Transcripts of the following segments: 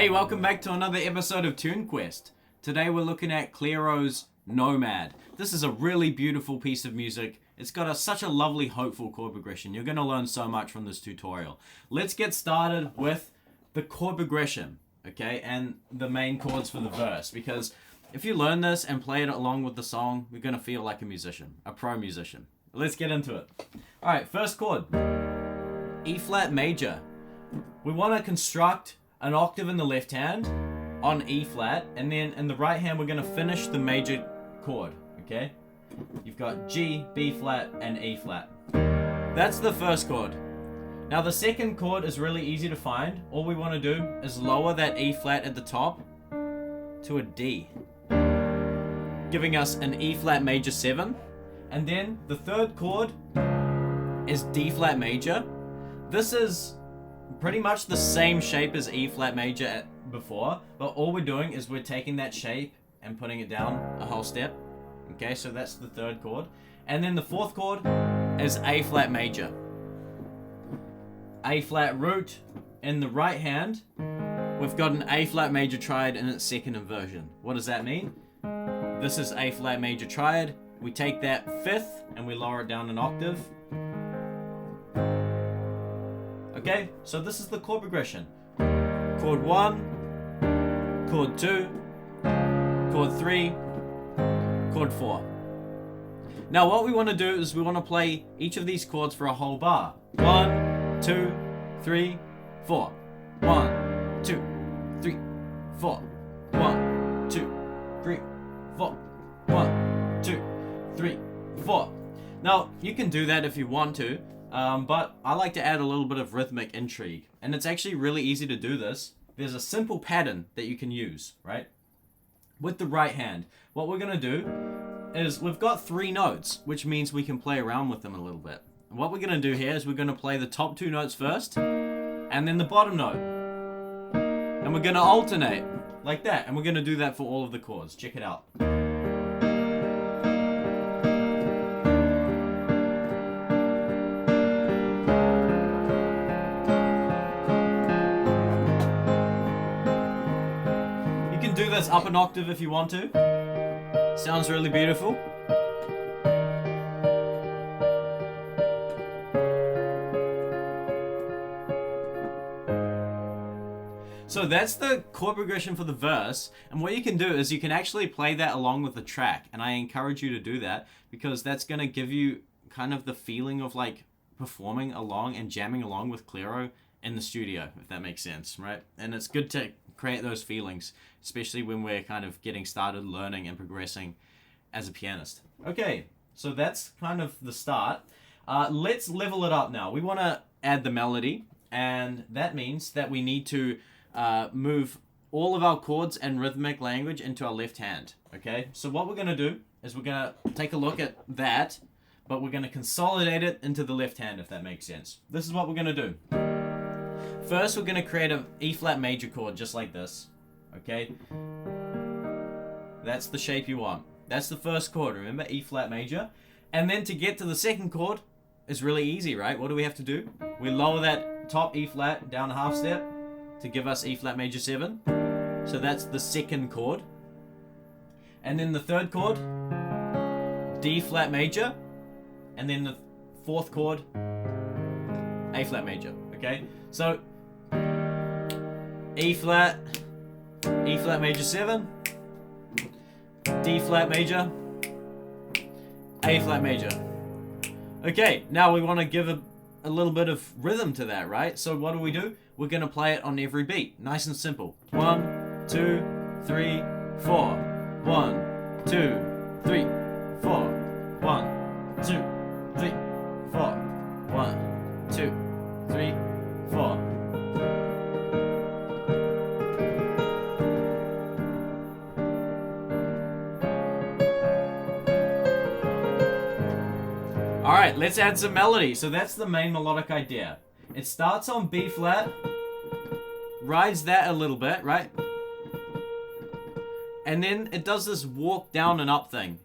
Hey, welcome back to another episode of Tune Quest. Today we're looking at Clairo's Nomad. This is a really beautiful piece of music. It's got such a lovely, hopeful chord progression. You're going to learn so much from this tutorial. Let's get started with the chord progression, okay, and the main chords for the verse. Because if you learn this and play it along with the song, you're going to feel like a musician, a pro musician. Let's get into it. All right, first chord, E flat major. We want to construct an octave in the left hand on E flat, and then in the right hand we're going to finish the major chord, okay? You've got G, B flat, and E flat. That's the first chord. Now the second chord is really easy to find. All we want to do is lower that E flat at the top to a D, giving us an E flat major 7. And then the third chord is D flat major. This is pretty much the same shape as E flat major before, but all we're doing is we're taking that shape and putting it down a whole step. Okay, so that's the third chord. And then the fourth chord is A flat major. A flat root in the right hand. We've got an A flat major triad in its second inversion. What does that mean? This is A flat major triad. We take that fifth and we lower it down an octave. Okay, so this is the chord progression. Chord 1, chord 2, chord 3, chord 4. Now what we want to do is we want to play each of these chords for a whole bar. 1, 2, 3, 4. 1, 2, 3, 4. 1, 2, 3, 4. 1, 2, 3, 4. Now you can do that if you want to. But I like to add a little bit of rhythmic intrigue, and it's actually really easy to do this. There's a simple pattern that you can use, right? With the right hand, what we're going to do is we've got 3 notes, which means we can play around with them a little bit. And what we're going to do here is we're going to play the top 2 notes first, and then the bottom note. And we're going to alternate like that, and we're going to do that for all of the chords. Check it out. Do this up an octave if you want to. Sounds really beautiful. So that's the chord progression for the verse, and what you can do is you can actually play that along with the track, and I encourage you to do that because that's going to give you kind of the feeling of like performing along and jamming along with Clairo in the studio, if that makes sense, right? And it's good to create those feelings, especially when we're kind of getting started learning and progressing as a pianist. Okay, so that's kind of the start. Let's level it up now. We want to add the melody, and that means that we need to move all of our chords and rhythmic language into our left hand. Okay, so what we're going to do is we're going to take a look at that, but we're going to consolidate it into the left hand, if that makes sense. This is what we're going to do. First, we're going to create an E flat major chord just like this, okay? That's the shape you want. That's the first chord, remember? E flat major. And then to get to the second chord is really easy, right? What do we have to do? We lower that top E flat down a half step to give us E flat major 7. So that's the second chord. And then the third chord, D flat major. And then the fourth chord, A flat major, okay? So E flat major 7, D flat major, A flat major. Okay, now we want to give a little bit of rhythm to that, right? So what do? We're going to play it on every beat. Nice and simple. 1, 2, 3, 4. 1, 2, 3, 4. 1, 2, 3, 4. 1, 2, 3, 4. Alright, let's add some melody. So that's the main melodic idea. It starts on B flat, rides that a little bit, right? And then it does this walk down and up thing.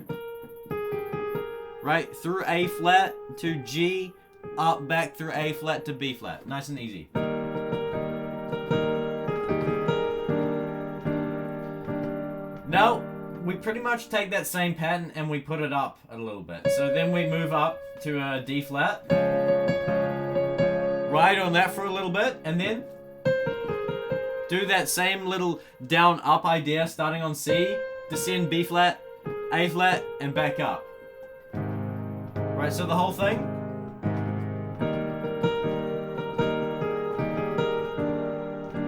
Right? Through A flat to G, up, back through A flat to B flat. Nice and easy. Now, we pretty much take that same pattern and we put it up a little bit. So then we move up to a D flat. Ride on that for a little bit, and then do that same little down up idea starting on C, descend B flat, A flat, and back up. Right, so the whole thing.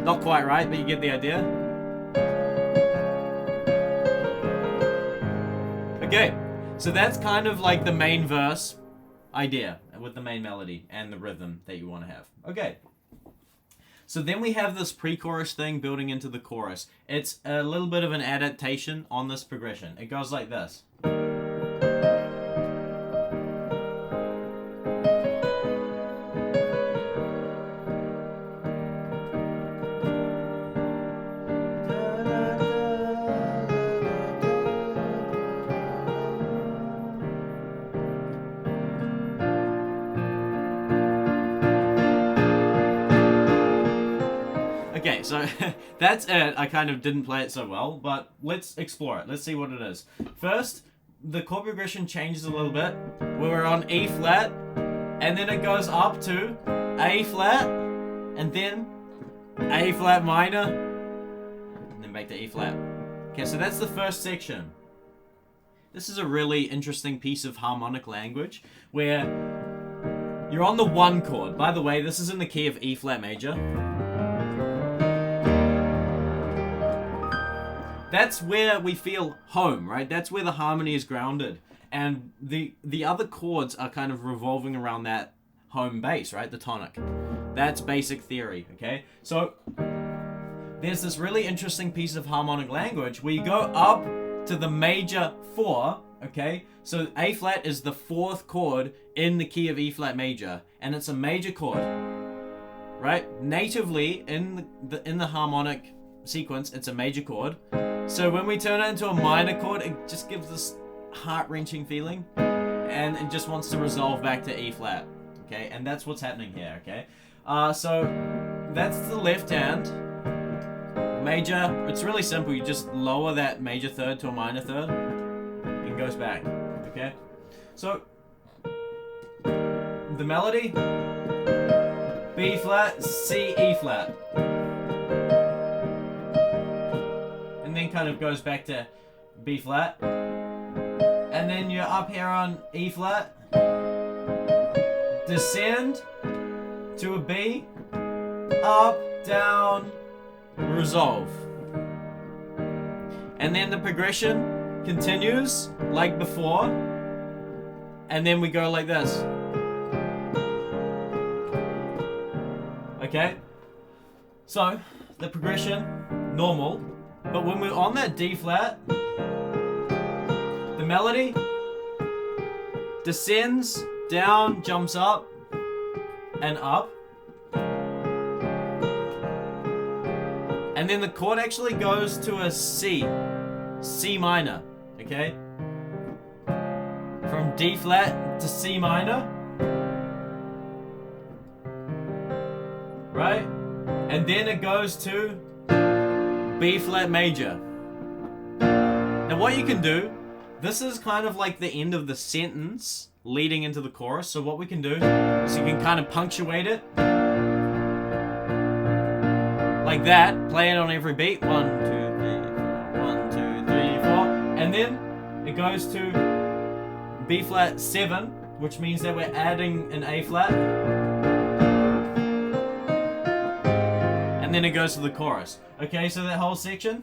Not quite right, but you get the idea. Okay, so that's kind of like the main verse idea with the main melody and the rhythm that you want to have. Okay. So then we have this pre-chorus thing building into the chorus. It's a little bit of an adaptation on this progression. It goes like this. Okay, so that's it. I kind of didn't play it so well, but let's explore it. Let's see what it is. First, the chord progression changes a little bit. We're on E flat, and then it goes up to A flat, and then A flat minor, and then back to E flat. Okay, so that's the first section. This is a really interesting piece of harmonic language where you're on the 1 chord. By the way, this is in the key of E flat major. That's where we feel home, right? That's where the harmony is grounded. And the other chords are kind of revolving around that home base, right? The tonic. That's basic theory, okay? So there's this really interesting piece of harmonic language where you go up to the major 4, okay? So A flat is the 4th chord in the key of E flat major, and it's a major chord, right? Natively in the harmonic sequence, it's a major chord. So when we turn it into a minor chord, it just gives this heart-wrenching feeling, and it just wants to resolve back to E flat, okay? And that's what's happening here, okay? So that's the left hand. Major, it's really simple. You just lower that major third to a minor third, and it goes back, okay? So the melody, B flat, C, E flat. And then kind of goes back to B flat, and then you're up here on E flat, descend to a B, up, down, resolve, and then the progression continues like before, and then we go like this. Okay, so the progression normal. But when we're on that D flat, the melody descends, down, jumps up, and up. And then the chord actually goes to a C minor, okay? From D flat to C minor. Right? And then it goes to B flat major. Now what you can do, this is kind of like the end of the sentence leading into the chorus. So what we can do is you can kind of punctuate it like that, play it on every beat. 1, 2, 3, 4, 1, 2, 3, 4, and then it goes to B flat 7, which means that we're adding an A flat. And then it goes to the chorus. Okay, so that whole section.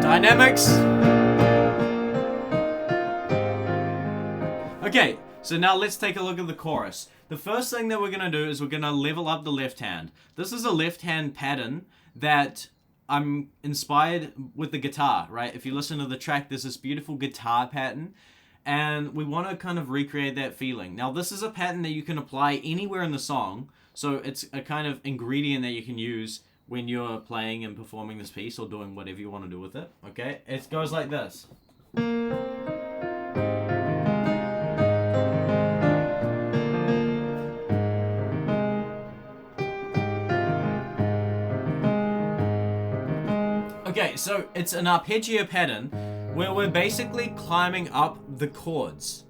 Dynamics. Okay. So now let's take a look at the chorus. The first thing that we're going to do is we're going to level up the left hand. This is a left hand pattern that I'm inspired with the guitar, right? If you listen to the track, there's this beautiful guitar pattern, and we want to kind of recreate that feeling. Now this is a pattern that you can apply anywhere in the song. So it's a kind of ingredient that you can use when you're playing and performing this piece or doing whatever you want to do with it. Okay, it goes like this. Okay, so it's an arpeggio pattern where we're basically climbing up the chords.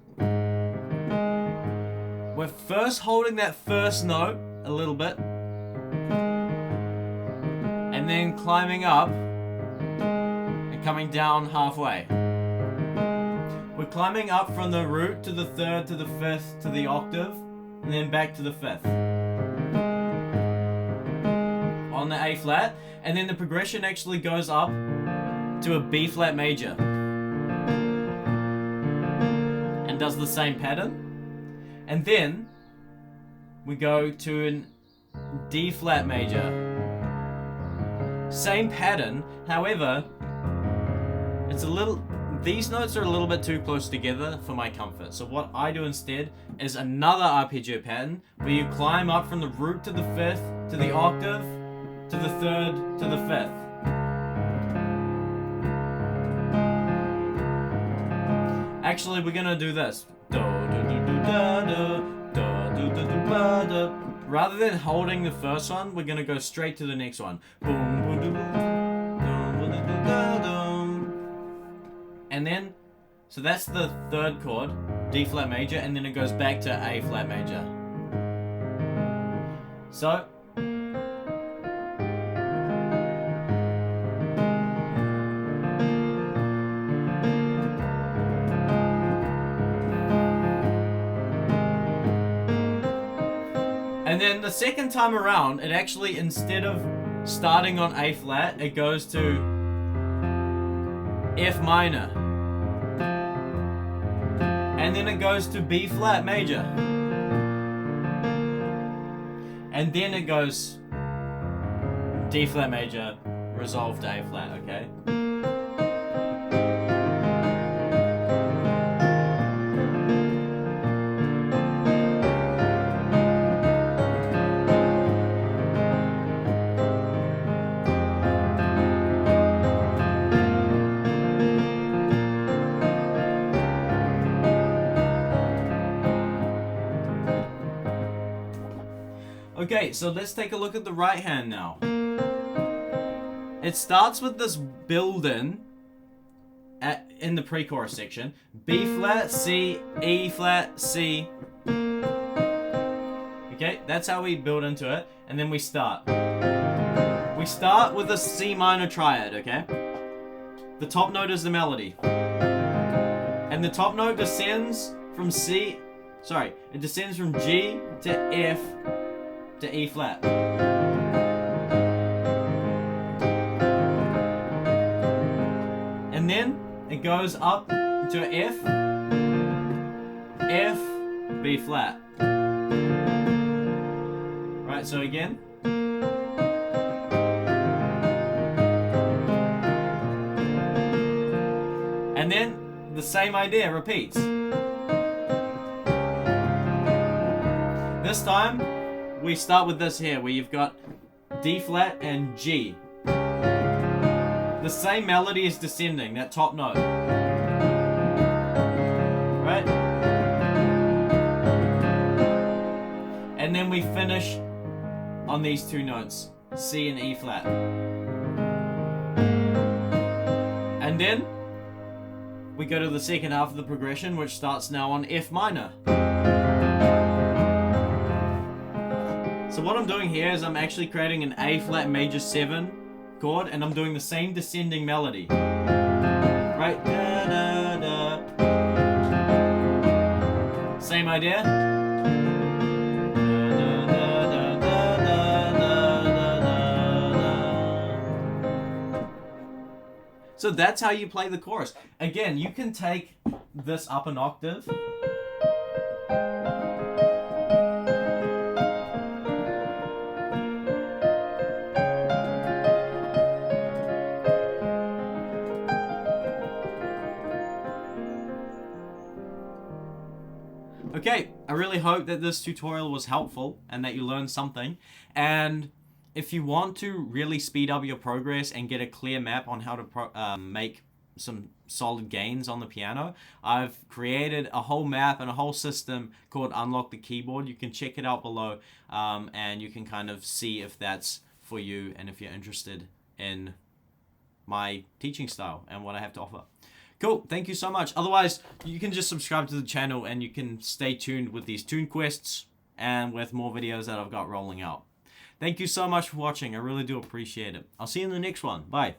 We're first holding that first note a little bit, and then climbing up and coming down halfway. We're climbing up from the root to the third to the fifth to the octave, and then back to the fifth on the A flat, and then the progression actually goes up to a B flat major and does the same pattern. And then we go to an D flat major. Same pattern, however, it's a little, these notes are a little bit too close together for my comfort. So what I do instead is another arpeggio pattern where you climb up from the root to the fifth, to the octave, to the third, to the fifth. Actually, we're gonna do this. Rather than holding the first one, we're gonna go straight to the next one. And then, so that's the third chord, D flat major, and then it goes back to A flat major. So, and then the second time around, it actually, instead of starting on A flat, it goes to F minor. And then it goes to B flat major. And then it goes D flat major, resolved to A flat, okay? Okay, so let's take a look at the right hand now. It starts with this build-in in the pre-chorus section. B flat, C, E flat, C. Okay, that's how we build into it. And then we start. We start with a C minor triad, okay? The top note is the melody. And the top note descends from it descends from G to F to E flat. And then it goes up to F, F, B flat. Right, so again. And then the same idea repeats. This time, we start with this here, where you've got D flat and G. The same melody is descending, that top note. Right? And then we finish on these two notes, C and E flat. And then we go to the second half of the progression, which starts now on F minor. So what I'm doing here is I'm actually creating an A flat major 7 chord, and I'm doing the same descending melody. Right? Da, da, da. Same idea. Da, da, da, da, da, da, da, da. So that's how you play the chorus. Again, you can take this up an octave. Okay, I really hope that this tutorial was helpful and that you learned something. And if you want to really speed up your progress and get a clear map on how to make some solid gains on the piano, I've created a whole map and a whole system called Unlock the Keyboard. You can check it out below, and you can kind of see if that's for you and if you're interested in my teaching style and what I have to offer. Cool, thank you so much. Otherwise, you can just subscribe to the channel and you can stay tuned with these tune quests and with more videos that I've got rolling out. Thank you so much for watching. I really do appreciate it. I'll see you in the next one. Bye.